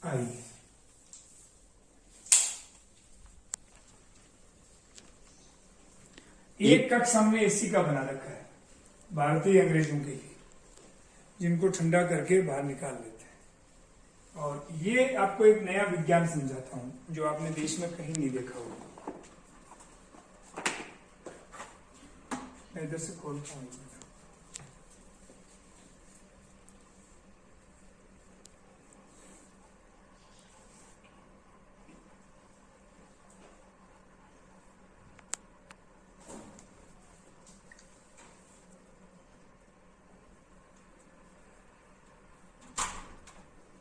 आइए, एक कक्ष हमने एसी का बना रखा है भारतीय अंग्रेजों के लिए, जिनको ठंडा करके बाहर निकाल लेते हैं। और ये आपको एक नया विज्ञान समझाता हूं जो आपने देश में कहीं नहीं देखा होगा। मैं इधर से खोलता हूं।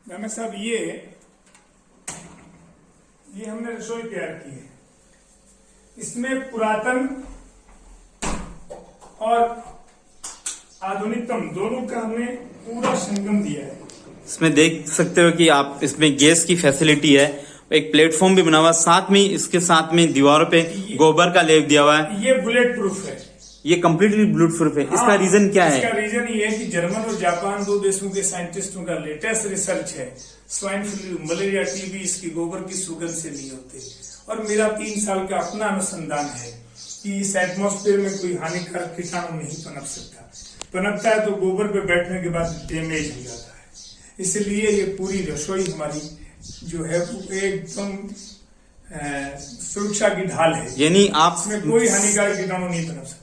मैम साहब, ये हमने रसोई तैयार की है। इसमें पुरातन और आधुनिकतम दोनों का हमने पूरा संगम दिया है। इसमें देख सकते हो कि आप इसमें गैस की फैसिलिटी है, एक प्लेटफॉर्म भी बना हुआ, साथ में इसके साथ में दीवारों पे गोबर का लेप दिया हुआ है। ये बुलेट प्रूफ है, ये कम्प्लीटली बुलेट प्रूफ है। इसका रीजन क्या है? इसका रीजन ये है कि जर्मन और जापान दो देशों के साइंटिस्टों का लेटेस्ट रिसर्च है। स्वाइन फ्लू, मलेरिया, टीबी इसकी गोबर की सुगंध से नहीं होते। और मेरा 3 साल का अपना अनुसंधान है कि इस एटमॉस्फेयर में कोई हानिकारक कीटाणु नहीं पनप सकता। पनपता है तो गोबर पे बैठने के बाद डैमेज हो जाता है। इसलिए ये पूरी रसोई हमारी जो है एकदम सुरक्षा की ढाल है, यानी आप इसमें कोई हानिकारक कीटाणु नहीं पनप सकता।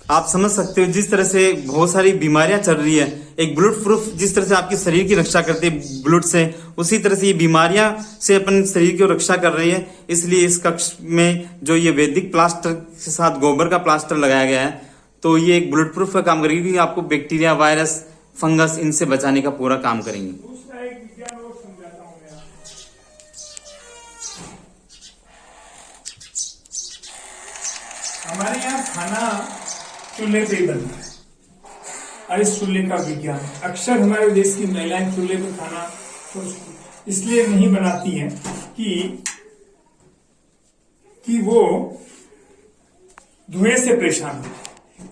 आप समझ सकते हो जिस तरह से बहुत सारी बीमारियां चल रही है, एक बुलेट प्रूफ जिस तरह से आपके शरीर की रक्षा करती है बुलेट से, उसी तरह से ये बीमारियां से अपन शरीर की रक्षा कर रही है। इसलिए इस कक्ष में जो ये वैदिक प्लास्टर के साथ गोबर का प्लास्टर लगाया गया है, तो ये एक बुलेट प्रूफ का काम करेगी, क्योंकि आपको बैक्टीरिया, वायरस, फंगस इनसे बचाने का पूरा काम करेंगे। दूसरा एक विज्ञान और समझाता हूं मैं। हमारे यहाँ खाना चूल्हे पे ही बनता है, और इस चूल्हे का विज्ञान, अक्सर हमारे देश की महिलाएं चूल्हे पे खाना तो इसलिए नहीं बनाती हैं कि वो धुएं से परेशान होती है।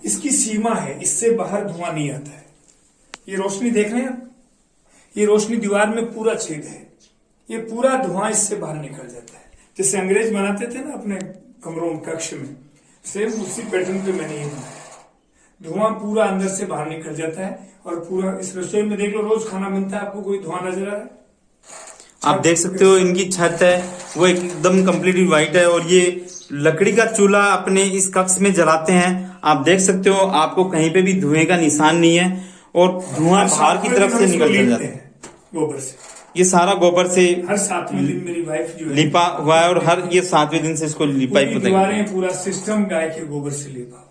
इसकी सीमा है, इससे बाहर धुआं नहीं आता है। ये रोशनी देख रहे हैं आप, ये रोशनी दीवार में पूरा छेद है, ये पूरा धुआं इससे बाहर निकल जाता है। जैसे अंग्रेज बनाते थे ना अपने कमरों में, कक्ष में, सेम उसी पैटर्न पे मैंने ये बनाया। धुआं पूरा अंदर से बाहर निकल जाता है, और पूरा इस रसोई में देख लो, रोज खाना बनता है, आपको कोई धुआं नजर आ रहा है? आप देख सकते हो इनकी छत है वो एकदम कम्प्लीटली व्हाइट है, और ये लकड़ी का चूल्हा अपने इस कक्ष में जलाते हैं। आप देख सकते हो आपको कहीं पे भी धुएं का निशान नहीं है, और धुआं बाहर की तरफ से निकल जाता है गोबर से। ये सारा गोबर से हर 7वें दिन मेरी वाइफ जो है लिपा हुआ है, और हर ये 7वें दिन से इसको लिपाई दीवारें, पूरा सिस्टम गाय के गोबर से लिपा हुआ है।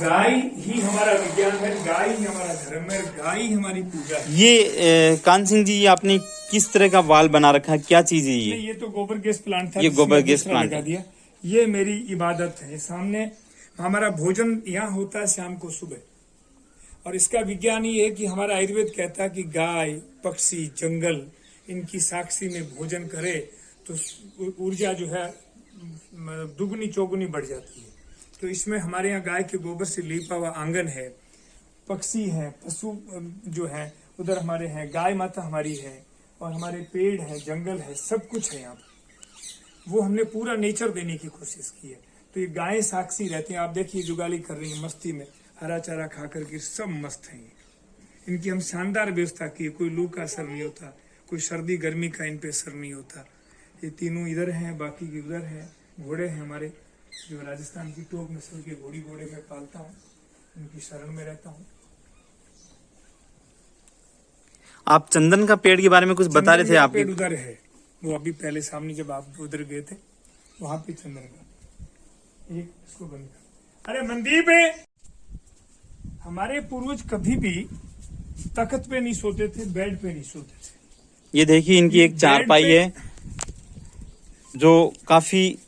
गाय ही हमारा विज्ञान है, गाय ही हमारा धर्म है, गाय ही हमारी पूजा है। ये कान सिंह जी, ये आपने किस तरह का वाल बना रखा है, क्या चीज है ये तो गोबर गैस प्लांट था, ये गोबर गैस प्लांट लगा दिया। ये मेरी इबादत है। सामने हमारा भोजन यहाँ होता है शाम को, सुबह। और इसका विज्ञान ये है कि हमारा आयुर्वेद कहता है कि गाय, पक्षी, जंगल, इनकी साक्षी में भोजन करे तो ऊर्जा जो है दुगनी चौगुनी बढ़ जाती है। तो इसमें हमारे यहाँ गाय के गोबर से लिपा हुआ आंगन है, पक्षी है, पशु जो है उधर हमारे हैं, गाय माता हमारी है, और हमारे पेड़ है, जंगल है, सब कुछ है यहाँ पर। वो हमने पूरा नेचर देने की कोशिश की है। तो ये गायें साक्षी रहती हैं। आप देखिए जुगाली कर रही है मस्ती में, हरा चारा खा करके सब मस्त हैं। इनकी हम शानदार व्यवस्था की, कोई लू का असर नहीं होता, कोई सर्दी गर्मी का इन पे असर नहीं होता। ये तीनों इधर हैं, बाकी के उधर हैं। घोड़े हैं हमारे, जो राजस्थान की टोक नस्ल के घोड़े में पालता हूँ, उनकी शरण में रहता हूँ। आप चंदन का पेड़ के बारे में कुछ बता रहे थे? आप पेड़ उधर है, वो अभी पहले सामने जब आप उधर गए थे वहां पे चंदन का। एक इसको बंद कर। अरे मनदीप है, हमारे पूर्वज कभी भी तख्त पे नहीं सोते थे, बेड पे नहीं सोते थे। ये देखिए इनकी एक चारपाई है जो काफी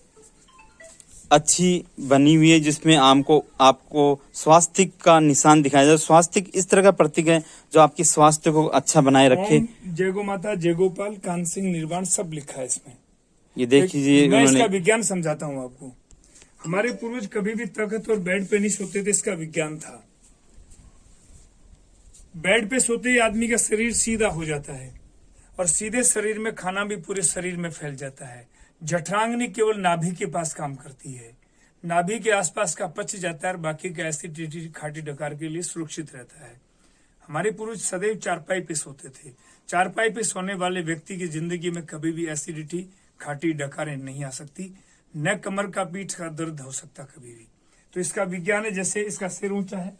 अच्छी बनी हुई है, जिसमें आपको स्वास्थ्य का निशान दिखाया जाए। स्वास्थ्य इस तरह का प्रतीक है जो आपके स्वास्थ्य को अच्छा बनाए रखे। जय गो माता, जय गोपाल, कान सिंह, निर्वाण सब लिखा है इसमें। ये देखिए, मैं इसका विज्ञान समझाता हूँ आपको। हमारे पूर्वज कभी भी तख्त और बेड पे नहीं सोते थे, इसका विज्ञान था। बेड पे सोते ही आदमी का शरीर सीधा हो जाता है, और सीधे शरीर में खाना भी पूरे शरीर में फैल जाता है। जठरांगनी केवल नाभि के पास काम करती है, नाभि के आसपास का पच जाता है और बाकी का एसिडिटी खाटी डकार के लिए सुरक्षित रहता है। हमारे पूर्वज सदैव चारपाई पे सोते थे। चारपाई पे सोने वाले व्यक्ति की जिंदगी में कभी भी एसिडिटी खाटी डकारें नहीं आ सकती, न कमर का पीठ का दर्द हो सकता कभी भी। तो इसका विज्ञान है, जैसे इसका सिर ऊंचा है,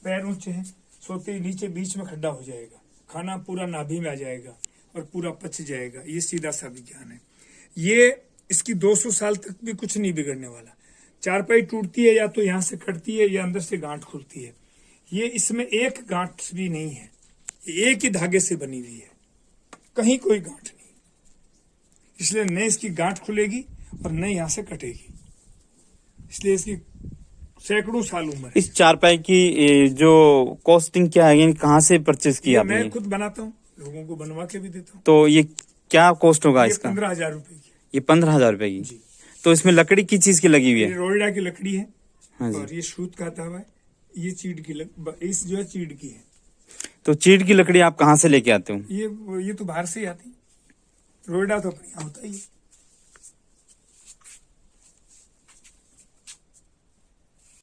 पैर ऊंचे हैं, सोते ही नीचे बीच में खड्डा हो जाएगा, खाना पूरा नाभि में आ जाएगा और पूरा पच जाएगा। ये सीधा सा विज्ञान है। ये इसकी 200 साल तक भी कुछ नहीं बिगड़ने वाला। चारपाई टूटती है या तो यहाँ से कटती है या अंदर से गांठ खुलती है। ये इसमें एक गांठ भी नहीं है, ये एक ही धागे से बनी हुई है, कहीं कोई गांठ नहीं। इसलिए न इसकी गांठ खुलेगी और न यहाँ से कटेगी, इसलिए इसकी सैकड़ों साल उम्र है। इस चारपाई की जो कॉस्टिंग क्या है, कहाँ से परचेज किया आपने? मैं खुद बनाता हूँ, लोगों को बनवा के भी देता हूँ। तो ये क्या कॉस्ट होगा इसका? 15,000 रुपए की। ये 15,000 रुपए की जी। तो इसमें लकड़ी की चीज की लगी हुई ये है? रोल्डा की लकड़ी है। हाँ जी। और ये सूत का तवा है, ये चीड़ की इस जो है चीड़ की है। तो चीड़ की लकड़ी आप कहाँ से लेके आते हो? ये तो बाहर से ही आती है, रोल्डा तो अपने यहाँ होता ही है।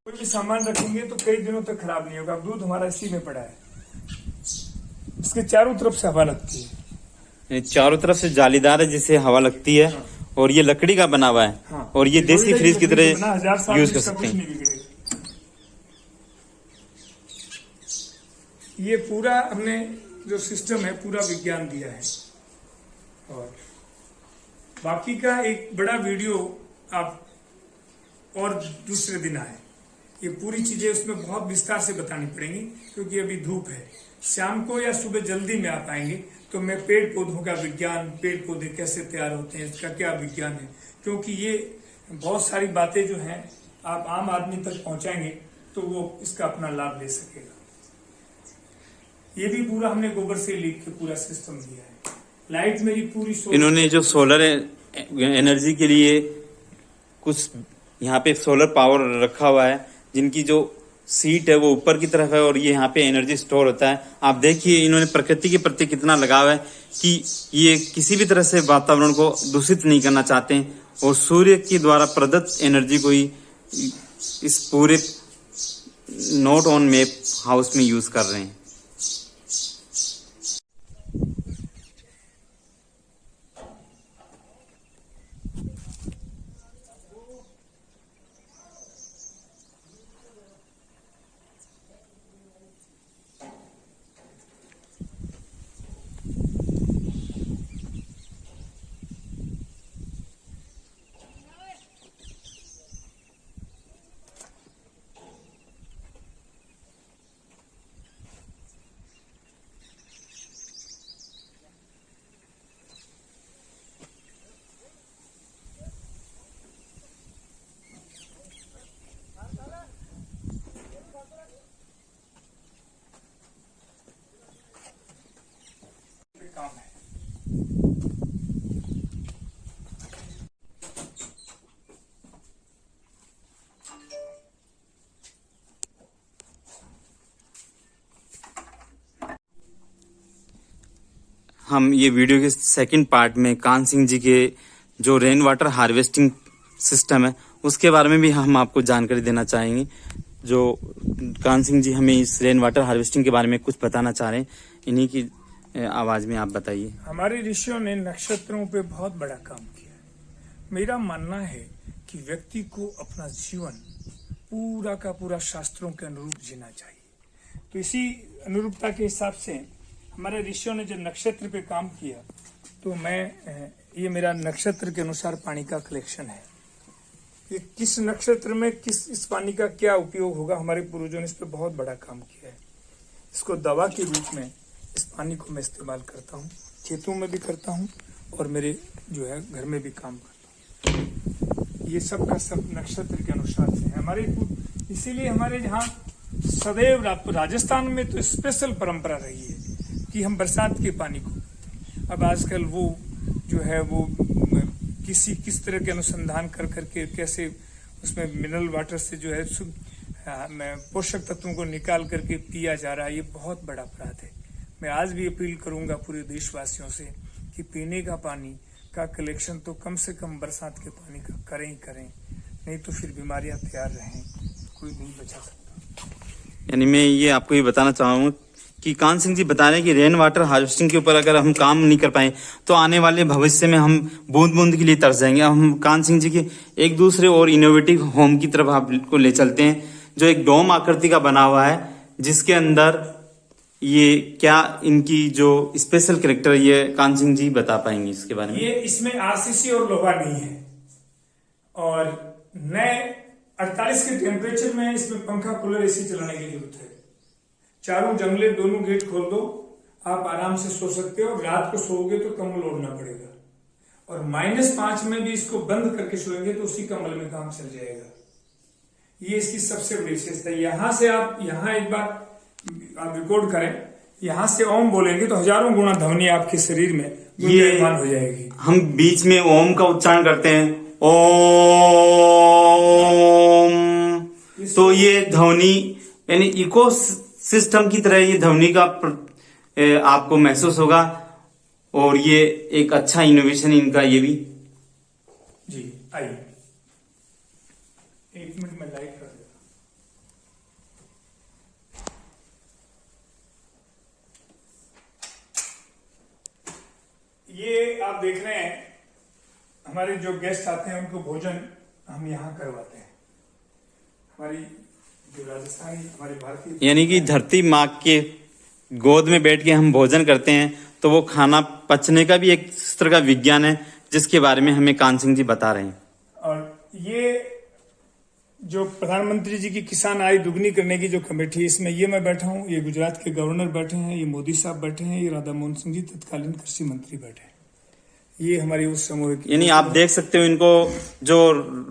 कोई भी सामान रखेंगे तो कई दिनों तक खराब नहीं होगा। अब दूध हमारा इसी में पड़ा है, इसके चारों तरफ से हवा लगती है। ये चारों तरफ से जालीदार है जिससे हवा लगती है। हाँ। और ये लकड़ी का बना हुआ है। हाँ। और ये देसी फ्रिज की तरह 1000 साल यूज में कर इसका सकते कुछ हैं। नहीं बिगड़ेगा। ये पूरा हमने जो सिस्टम है पूरा विज्ञान दिया है। और बाकी का एक बड़ा वीडियो आप और दूसरे दिन आए, ये पूरी चीजें उसमें बहुत विस्तार से बतानी पड़ेंगी, क्योंकि अभी धूप है। शाम को या सुबह जल्दी में आप आएंगे तो मैं पेड़ पौधों का विज्ञान, पेड़ पौधे कैसे तैयार होते हैं, इसका क्या विज्ञान है, क्योंकि ये बहुत सारी बातें जो हैं आप आम आदमी तक पहुंचाएंगे तो वो इसका अपना लाभ ले सकेगा। ये भी पूरा हमने गोबर से लिख के पूरा सिस्टम दिया है। लाइट मेरी पूरी इन्होंने जो सोलर एनर्जी के लिए कुछ यहाँ पे सोलर पावर रखा हुआ है, जिनकी जो सीट है वो ऊपर की तरफ है और ये यहाँ पे एनर्जी स्टोर होता है। आप देखिए इन्होंने प्रकृति के प्रति कितना लगाव है कि ये किसी भी तरह से वातावरण को दूषित नहीं करना चाहते हैं और सूर्य के द्वारा प्रदत्त एनर्जी को ही इस पूरे नॉट ऑन मैप हाउस में यूज कर रहे हैं। काम है। हम ये वीडियो के सेकंड पार्ट में कान सिंह जी के जो रेन वाटर हार्वेस्टिंग सिस्टम है उसके बारे में भी हम आपको जानकारी देना चाहेंगे। जो कान सिंह जी हमें इस रेन वाटर हार्वेस्टिंग के बारे में कुछ बताना चाह रहे हैं, इन्हीं की आवाज में आप बताइए। हमारे ऋषियों ने नक्षत्रों पे बहुत बड़ा काम किया है। मेरा मानना है कि व्यक्ति को अपना जीवन पूरा का पूरा शास्त्रों के अनुरूप जीना चाहिए। तो इसी अनुरूपता के हिसाब से हमारे ऋषियों ने जब नक्षत्र पे काम किया तो ये मेरा नक्षत्र के अनुसार पानी का कलेक्शन है। ये किस नक्षत्र में किस इस पानी का क्या उपयोग होगा, हमारे पूर्वजों ने इस पे बहुत बड़ा काम किया है। इसको दवा के रूप में इस पानी को मैं इस्तेमाल करता हूँ, खेतों में भी करता हूँ और मेरे जो है घर में भी काम करता हूँ। ये सब का सब नक्षत्र के अनुसार से है हमारे। इसीलिए हमारे यहाँ सदैव राजस्थान में तो स्पेशल परंपरा रही है कि हम बरसात के पानी को, अब आजकल वो जो है वो किस तरह के अनुसंधान कर करके कैसे उसमें मिनरल वाटर से जो है पोषक तत्वों को निकाल करके पिया जा रहा है, ये बहुत बड़ा अपराध है। मैं आज भी अपील करूंगा पूरे देशवासियों से कि पीने का पानी का कलेक्शन तो कम से कम बरसात के पानी का करें ही करें, नहीं तो फिर बीमारियां तैयार रहें, कोई नहीं बचा सकता। यानी मैं ये आपको ये बताना चाहूँगा कि कान सिंह जी बता रहे हैं कि रेन वाटर हार्वेस्टिंग के ऊपर अगर हम काम नहीं कर पाए तो आने वाले भविष्य में हम बूंद बूंद के लिए तरस जाएंगे। हम कान सिंह जी के एक दूसरे और इनोवेटिव होम की तरफ आपको ले चलते हैं, जो एक डोम आकृति का बना हुआ है, जिसके अंदर ये क्या इनकी जो स्पेशल कैरेक्टर ये कान सिंह जी बता पाएंगे इसके बारे में। ये इसमें आरसीसी और लोहा नहीं है, और नए 48 के टेम्परेचर में इसमें पंखा कूलर एसी चलाने की जरूरत है। चारों जंगले दोनों गेट खोल दो, आप आराम से सो सकते हो। रात को सोओगे तो कंबल ओढ़ना पड़ेगा, और -5 में भी इसको बंद करके सोएंगे तो उसी कंबल में काम चल जाएगा। ये इसकी सबसे बड़ी विशेषता है। यहां से आप यहां एक बार आप रिकॉर्ड करें, यहां से ओम बोलेंगे तो हजारों गुना ध्वनि आपके शरीर में गुंजायमान हो जाएगी। हम बीच में ओम का उच्चारण करते हैं, ओम, तो ये ध्वनि यानी इको सिस्टम की तरह ये ध्वनि का आपको महसूस होगा, और ये एक अच्छा इनोवेशन इनका ये भी। जी आइए, 1 मिनट में लाइट कर देता। ये आप देख रहे हैं, हमारे जो गेस्ट आते हैं उनको भोजन हम यहाँ करवाते हैं। हमारी जो राजस्थानी, हमारी भारतीय, यानी कि धरती माँ के गोद में बैठ के हम भोजन करते हैं, तो वो खाना पचने का भी एक इस तरह का विज्ञान है, जिसके बारे में हमें कान सिंह जी बता रहे हैं। और ये जो प्रधानमंत्री जी की किसान आय दुगनी करने की जो कमेटी है, इसमें ये मैं बैठा हूँ, ये गुजरात के गवर्नर बैठे हैं, ये मोदी साहब बैठे हैं, ये राधा मोहन सिंह जी तत्कालीन कृषि मंत्री बैठे हैं। ये हमारी उस समूह की, यानी आप देख सकते हो इनको जो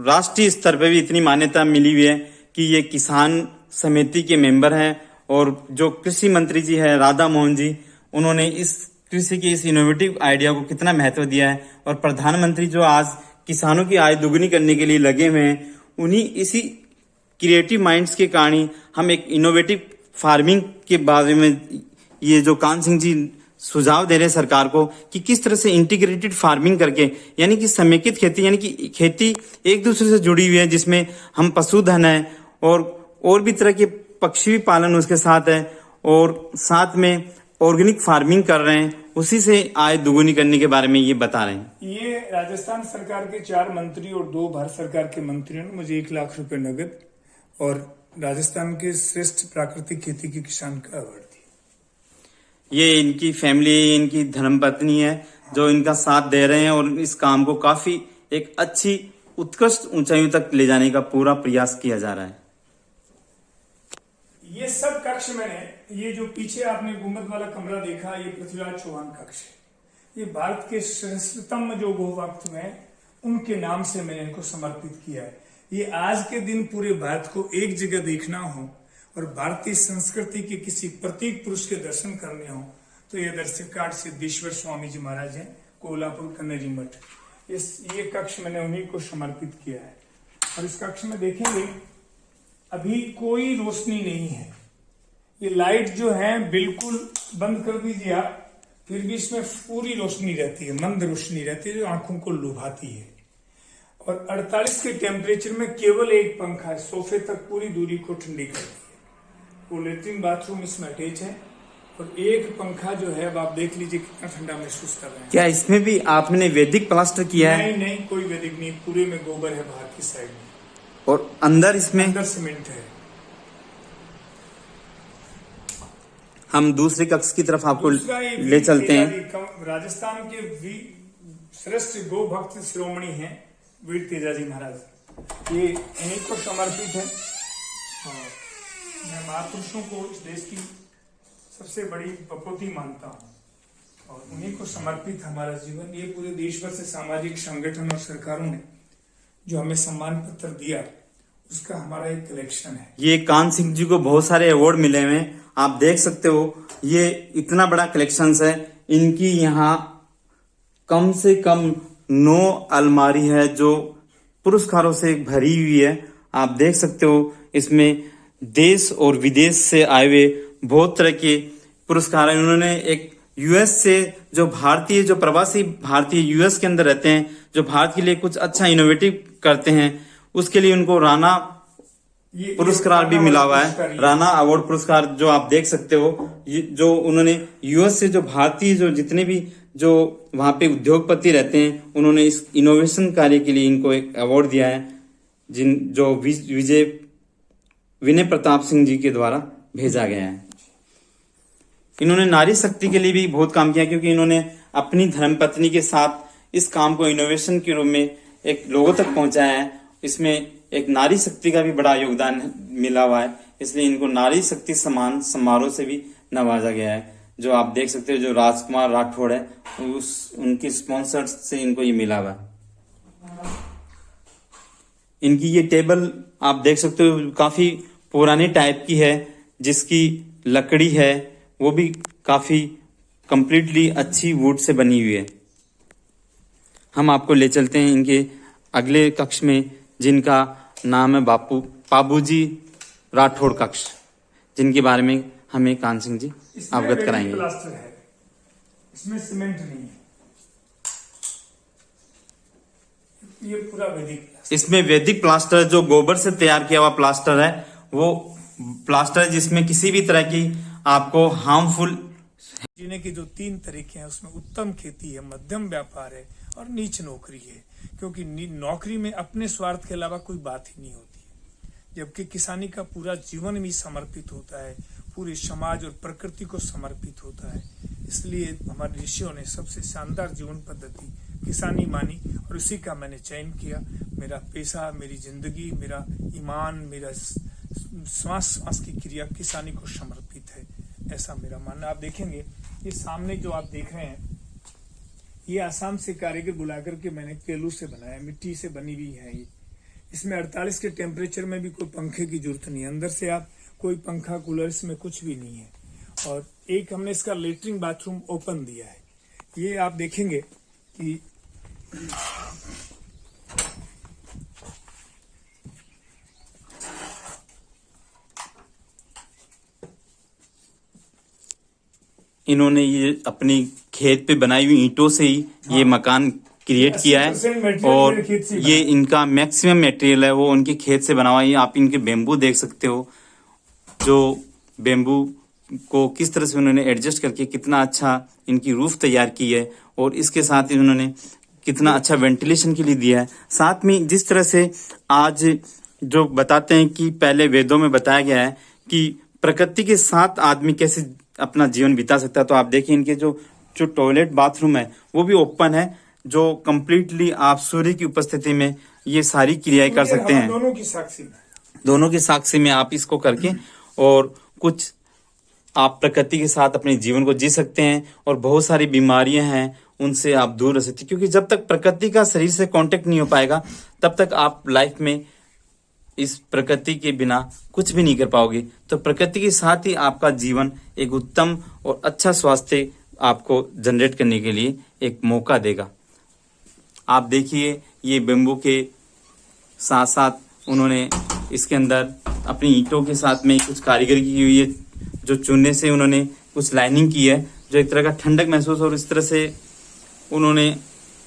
राष्ट्रीय स्तर पे भी इतनी मान्यता मिली हुई है कि ये किसान समिति के मेंबर हैं, और जो कृषि मंत्री जी है राधा मोहन जी, उन्होंने इस कृषि के इस इनोवेटिव आइडिया को कितना महत्व दिया है। और प्रधानमंत्री जो आज किसानों की आय दुगनी करने के लिए लगे हुए हैं, उन्हीं इसी क्रिएटिव माइंड्स के कारण ही हम एक इनोवेटिव फार्मिंग के बारे में ये जो कान सिंह जी सुझाव दे रहे हैं सरकार को कि किस तरह से इंटीग्रेटेड फार्मिंग करके, यानी कि समेकित खेती, यानी कि खेती एक दूसरे से जुड़ी हुई है, जिसमें हम पशुधन है और भी तरह के पक्षी पालन उसके साथ है, और साथ में ऑर्गेनिक फार्मिंग कर रहे हैं, उसी से आय दुगुनी करने के बारे में ये बता रहे हैं। ये राजस्थान सरकार के 4 मंत्री और 2 भारत सरकार के मंत्रियों ने मुझे 1 लाख रुपए नगद और राजस्थान के श्रेष्ठ प्राकृतिक खेती के किसान का अवार्ड दिया। ये इनकी फैमिली, इनकी धर्मपत्नी है जो इनका साथ दे रहे हैं, और इस काम को काफी एक अच्छी उत्कृष्ट ऊंचाइयों तक ले जाने का पूरा प्रयास किया जा रहा है। ये सब कक्ष मैंने, ये जो पीछे आपने गुंबद वाला कमरा देखा, ये पृथ्वीराज चौहान कक्ष है। ये भारत के श्रेष्ठतम जो गोवक्तु हैं उनके नाम से मैंने इनको समर्पित किया है। ये आज के दिन पूरे भारत को एक जगह देखना हो और भारतीय संस्कृति के किसी प्रतीक पुरुष के दर्शन करने हो, तो ये दर्शकार्ड सिद्धेश्वर स्वामी जी महाराज हैं, कोल्हापुर कन्नरी मठ। ये कक्ष मैंने उन्हीं को समर्पित किया है। और इस कक्ष में देखेंगे अभी कोई रोशनी नहीं है। ये लाइट जो है बिल्कुल बंद कर दीजिए आप, फिर भी इसमें पूरी रोशनी रहती है, मंद रोशनी रहती है जो आंखों को लुभाती है। और 48 के टेम्परेचर में केवल एक पंखा है, सोफे तक पूरी दूरी को ठंडी करती है। वो लेट्रिन बाथरूम इसमें अटैच है, और एक पंखा जो है अब आप देख लीजिए कितना ठंडा महसूस कर रहे हैं। क्या इसमें भी आपने वैदिक प्लास्टर किया है? नहीं, कोई वैदिक नहीं, पूरे में गोबर है बाहर की साइड में, और अंदर इसमें अंदर सीमेंट है। हम दूसरे कक्ष की तरफ आपको दूसरा ये ले चलते हैं। राजस्थान के श्रेष्ठ गो भक्त शिरोमणि हैं वीर तेजाजी महाराज, ये इन्हीं को समर्पित है। और मैं महापुरुषों को इस देश की सबसे बड़ी बपौती मानता हूँ, और उन्हीं को समर्पित हमारा जीवन। ये पूरे देश भर से सामाजिक संगठन और सरकारों ने जो हमें सम्मान पत्र दिया, उसका हमारा एक कलेक्शन है। ये कान सिंह जी को बहुत सारे अवार्ड मिले हुए हैं, आप देख सकते हो। ये इतना बड़ा कलेक्शन है इनकी। यहाँ कम से कम 9 अलमारी है जो पुरस्कारों से भरी हुई है। आप देख सकते हो इसमें देश और विदेश से आए हुए बहुत तरह के पुरस्कार हैं। उन्होंने एक यूएस से जो भारतीय, जो प्रवासी भारतीय यूएस के अंदर रहते हैं, जो भारत के लिए कुछ अच्छा इनोवेटिव करते हैं, उसके लिए उनको राणा पुरस्कार भी मिला हुआ है। राणा अवार्ड पुरस्कार जो आप देख सकते हो, ये जो उन्होंने यूएस से जो भारतीय जो जितने भी जो वहां पे उद्योगपति रहते हैं, उन्होंने इस इनोवेशन कार्य के लिए इनको एक अवार्ड दिया है, जो विनय प्रताप सिंह जी के द्वारा भेजा गया है। इन्होंने नारी शक्ति के लिए भी बहुत काम किया, क्योंकि इन्होंने अपनी धर्मपत्नी के साथ इस काम को इनोवेशन के रूप में एक लोगों तक पहुंचाया है। इसमें एक नारी शक्ति का भी बड़ा योगदान मिला हुआ है, इसलिए इनको नारी शक्ति सम्मान समारोह से भी नवाजा गया है। जो आप देख सकते हो, जो राजकुमार राठौड़ है, उनके स्पॉन्सर से इनको ये मिला हुआ है। इनकी ये टेबल आप देख सकते हो, काफी पुरानी टाइप की है, जिसकी लकड़ी है वो भी काफी कंप्लीटली अच्छी वुड से बनी हुई है। हम आपको ले चलते हैं इनके अगले कक्ष में, जिनका नाम है बाबूजी राठौड़ कक्ष, जिनके बारे में हमें कान सिंह जी अवगत कराएंगे। प्लास्टर है, इसमें सीमेंट नहीं है, ये पूरा वैदिक प्लास्टर। इसमें वैदिक प्लास्टर, जो गोबर से तैयार किया हुआ प्लास्टर है, वो प्लास्टर है जिसमें किसी भी तरह की आपको हार्मफुल जीने के जो 3 तरीके हैं, उसमें उत्तम खेती है, मध्यम व्यापार है और नीच नौकरी है। क्योंकि नौकरी में अपने स्वार्थ के अलावा कोई बात ही नहीं होती है, जबकि किसानी का पूरा जीवन भी समर्पित होता है, पूरे समाज और प्रकृति को समर्पित होता है। इसलिए हमारे ऋषियों ने सबसे शानदार जीवन पद्धति किसानी मानी और उसी का मैंने चयन किया। मेरा पेशा, मेरी जिंदगी, मेरा ईमान, मेरा श्वास की क्रिया किसानी को समर्पित है, ऐसा मेरा मानना। आप देखेंगे ये सामने जो आप देख रहे हैं, ये आसाम से कारीगर बुलाकर के मैंने केलू से बनाया, मिट्टी से बनी हुई है ये। इसमें 48 के टेम्परेचर में भी कोई पंखे की जरूरत नहीं है, अंदर से आप कोई पंखा कूलर इसमें कुछ भी नहीं है। और एक हमने इसका लेटरिन बाथरूम ओपन दिया है। ये आप देखेंगे कि इन्होंने ये अपनी खेत पे बनाई हुई ईंटों से ही ये मकान क्रिएट किया है, और ये इनका मैक्सिमम मटेरियल है वो उनके खेत से बना हुआ है। आप इनके बेम्बू देख सकते हो, जो बेम्बू को किस तरह से उन्होंने एडजस्ट करके कितना अच्छा इनकी रूफ तैयार की है, और इसके साथ इन्होंने कितना अच्छा वेंटिलेशन के लिए दिया है। साथ में जिस तरह से आज जो बताते हैं कि पहले वेदों में बताया गया है कि प्रकृति के साथ आदमी कैसे अपना जीवन बिता सकता है, तो आप देखिए इनके जो टॉयलेट बाथरूम है वो भी ओपन है, जो कंप्लीटली आप सूर्य की उपस्थिति में ये सारी क्रियाएं कर सकते हैं। दोनों की साक्षी में आप इसको करके और कुछ आप प्रकृति के साथ अपने जीवन को जी सकते हैं, और बहुत सारी बीमारियां हैं उनसे आप दूर रह सकते हैं। क्योंकि जब तक प्रकृति का शरीर से कांटेक्ट नहीं हो पाएगा, तब तक आप लाइफ में इस प्रकृति के बिना कुछ भी नहीं कर पाओगे। तो प्रकृति के साथ ही आपका जीवन एक उत्तम और अच्छा स्वास्थ्य आपको जनरेट करने के लिए एक मौका देगा। आप देखिए ये बेम्बू के साथ साथ उन्होंने इसके अंदर अपनी ईंटों के साथ में कुछ कारीगरी की हुई है, जो चूने से उन्होंने कुछ लाइनिंग की है, जो एक तरह का ठंडक महसूस, और इस तरह से उन्होंने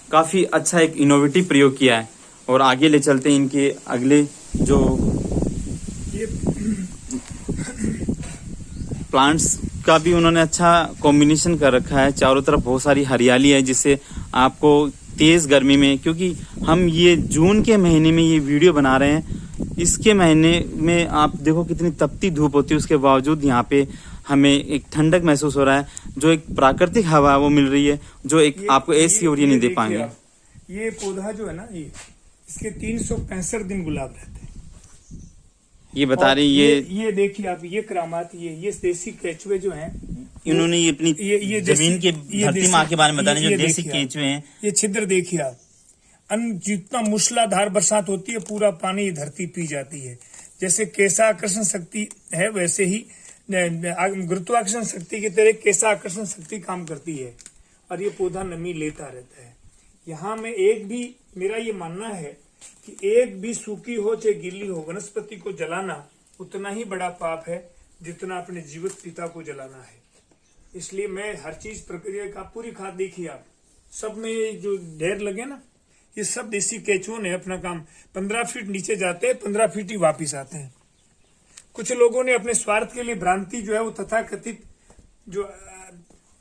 काफी अच्छा एक इनोवेटिव प्रयोग किया है। और आगे ले चलते हैं इनके अगले जो प्लांट्स का भी उन्होंने अच्छा कॉम्बिनेशन कर रखा है। चारों तरफ बहुत सारी हरियाली है, जिससे आपको तेज गर्मी में, क्योंकि हम ये जून के महीने में ये वीडियो बना रहे हैं, इसके महीने में आप देखो कितनी तपती धूप होती है, उसके बावजूद यहाँ पे हमें एक ठंडक महसूस हो रहा है। जो एक प्राकृतिक हवा है वो मिल रही है, जो एक आपको ऐसी और ये नहीं दे पाएंगे। ये पौधा जो है ना, ये इसके 365 दिन गुलाब रहते हैं। ये बता रही ये देखिए आप, ये करामात, ये देसी केचुए जो हैं, इन्होंने ये अपनी ये जमीन के धरती माँ के बारे में बताने, जो देसी केचुए हैं, ये छिद्र देखिए आप। जितना मूसलाधार बरसात होती है, पूरा पानी धरती पी जाती है। जैसे कैसा आकर्षण शक्ति है, वैसे ही गुरुत्वाकर्षण शक्ति की तरह कैसा आकर्षण शक्ति काम करती है, और ये पौधा नमी लेता रहता है। यहाँ में एक भी, मेरा ये मानना है कि एक भी सूखी हो चाहे गीली हो, वनस्पति को जलाना उतना ही बड़ा पाप है जितना अपने जीवित पिता को जलाना है। इसलिए मैं हर चीज प्रक्रिया का पूरी खाद देखिए आप सब में ये जो ढेर लगे ना, ये सब देसी केचुओं ने अपना काम 15 फीट नीचे जाते हैं, 15 फीट ही वापिस आते हैं। कुछ लोगों ने अपने स्वार्थ के लिए भ्रांति जो है वो तथाकथित जो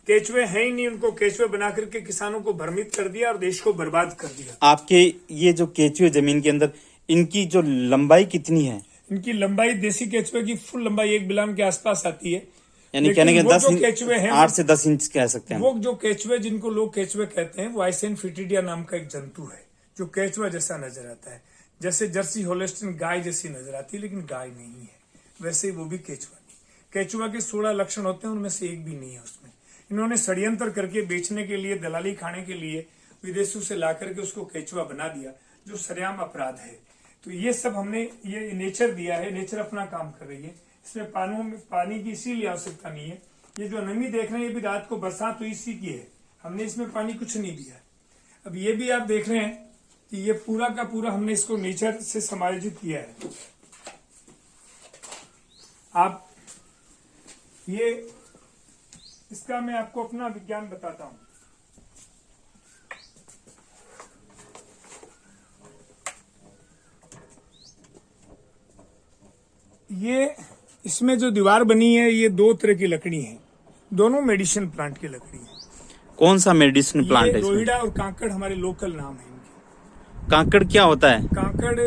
केचुए है ही नहीं, उनको केचुए बना करके किसानों को भ्रमित कर दिया और देश को बर्बाद कर दिया। आपके ये जो केचुए जमीन के अंदर, इनकी जो लंबाई कितनी है? इनकी लंबाई देसी केचुए की फुल लंबाई 1 बिलान के आसपास आती है। यानी कहने के 10 केचुए हैं 8 से 10 इंच कह सकते हैं। वो जो केचुए जिनको लोग केचुए कहते हैं वो आइसेन फिटिडिया नाम का एक जंतु है जो केचुआ जैसा नजर आता है, जैसे जर्सी होल्स्टीन गाय जैसी नजर आती है, लेकिन गाय नहीं है। वैसे वो भी केचुआ नहीं। केचुआ के 16 लक्षण होते हैं, उनमें से एक भी नहीं है उसमें। इन्होंने षड्यंत्र करके बेचने के लिए, दलाली खाने के लिए विदेशों से ला करके उसको केचुआ बना दिया, जो सरेआम अपराध है। तो ये सब हमने ये नेचर दिया है, नेचर अपना काम कर रही है। इसमें पानी की इसीलिए आवश्यकता नहीं है। ये जो नमी देख रहे हैं ये भी रात को बरसात हुई इसी की है, हमने इसमें पानी कुछ नहीं दिया। अब ये भी आप देख रहे हैं कि ये पूरा का पूरा हमने इसको नेचर से समायोजित किया है। आप ये इसका मैं आपको अपना विज्ञान बताता हूं। ये इसमें जो दीवार बनी है ये 2 तरह की लकड़ी है, दोनों मेडिसिन प्लांट की लकड़ी है। कौन सा मेडिसिन प्लांट है इसमें? रोहिड़ा और कांकड़ हमारे लोकल नाम है इनके। कांकड़ क्या होता है? कांकड़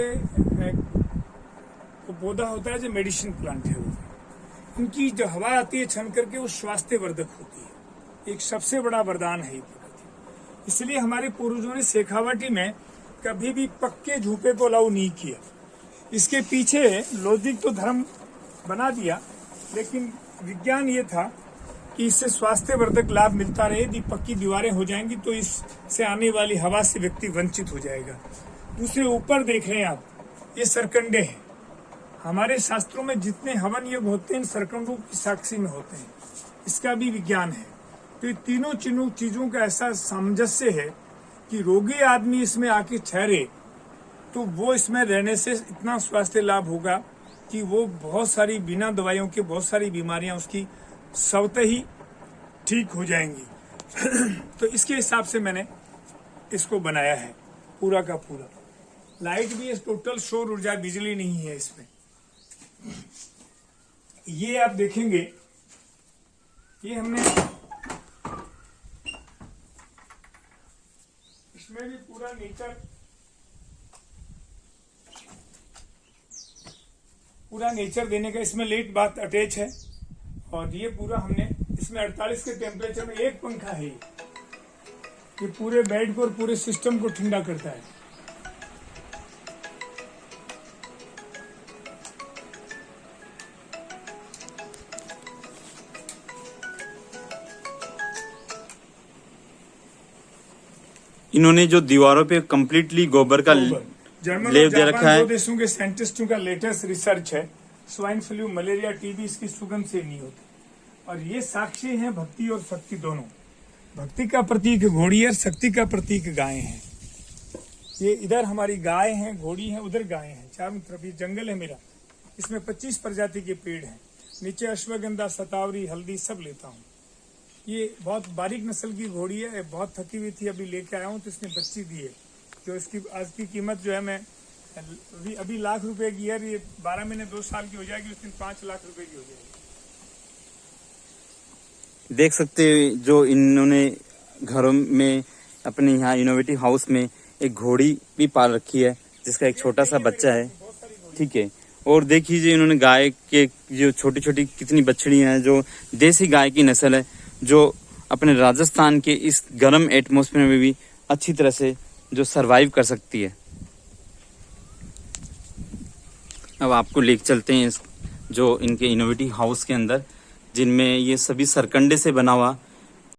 पौधा होता है जो मेडिसिन प्लांट है। वो इनकी जो हवा आती है छन करके वो स्वास्थ्य वर्धक होती है, एक सबसे बड़ा वरदान है ये प्रकृति। इसलिए हमारे पूर्वजों ने शेखावटी में कभी भी पक्के झूपे को अलाउ नहीं किया। इसके पीछे लॉजिक तो धर्म बना दिया, लेकिन विज्ञान ये था कि इससे स्वास्थ्य वर्धक लाभ मिलता रहे। यदि पक्की दीवारें हो जाएंगी तो इससे आने वाली हवा से व्यक्ति वंचित हो जाएगा। दूसरे ऊपर देख रहे हैं आप, ये सरकंडे हैं। हमारे शास्त्रों में जितने हवन योग होते हैं इन सरकंडों की साक्षी में होते हैं, इसका भी विज्ञान है। तो ये तीनों चीजों का ऐसा सामंजस्य है कि रोगी आदमी इसमें आके ठहरे तो वो इसमें रहने से इतना स्वास्थ्य लाभ होगा कि वो बहुत सारी बिना दवाइयों के बहुत सारी बीमारियां उसकी स्वतः ही ठीक हो जाएंगी। तो इसके हिसाब से मैंने इसको बनाया है पूरा का पूरा। लाइट भी है, टोटल सौर ऊर्जा, बिजली नहीं है इसमें। ये आप देखेंगे, ये हमने इसमें भी पूरा नेचर देने का इसमें लेट बात अटैच है। और ये पूरा हमने इसमें 48 के टेम्परेचर में एक पंखा है, ये पूरे बेड को और पूरे सिस्टम को ठंडा करता है। इन्होंने जो दीवारों पे कंप्लीटली गोबर का लेप दे रखा है। 2 देशों के साइंटिस्टों का लेटेस्ट रिसर्च है। स्वाइन फ्लू, मलेरिया, टीबी इसकी सुगंध से नहीं होती। और ये साक्षी हैं भक्ति और शक्ति दोनों। भक्ति का प्रतीक घोड़ी है, शक्ति का प्रतीक गाय है। ये इधर हमारी गाय है, घोड़ी है, उधर गाय है। चारों तरफ ये जंगल है मेरा, इसमें 25 प्रजाति के पेड़ हैं। नीचे अश्वगंधा, सतावरी, हल्दी सब लेता हूँ। ये बहुत बारीक नस्ल की घोड़ी है, बहुत थकी हुई थी, अभी लेके आया हूँ तो इसने बच्ची दी है। जो इसकी आज की कीमत जो है मैं अभी लाख रुपए की है। ये 12 महीने 2 साल की हो जाएगी, उस दिन 5 लाख रुपए की हो जाएगी। देख सकते हैं जो इन्होंने घरों में अपने यहाँ इनोवेटिव हाउस में एक घोड़ी भी पाल रखी है, जिसका एक छोटा सा बच्चा है। ठीक है। और देखिए इन्होंने गाय के जो छोटी छोटी कितनी बछड़ियां हैं, जो देसी गाय की नस्ल है, जो अपने राजस्थान के इस गर्म एटमॉस्फेयर में भी अच्छी तरह से जो सरवाइव कर सकती है। अब आपको लेके चलते हैं जो इनके इनोवेटिव हाउस के अंदर, जिनमें ये सभी सरकंडे से बना हुआ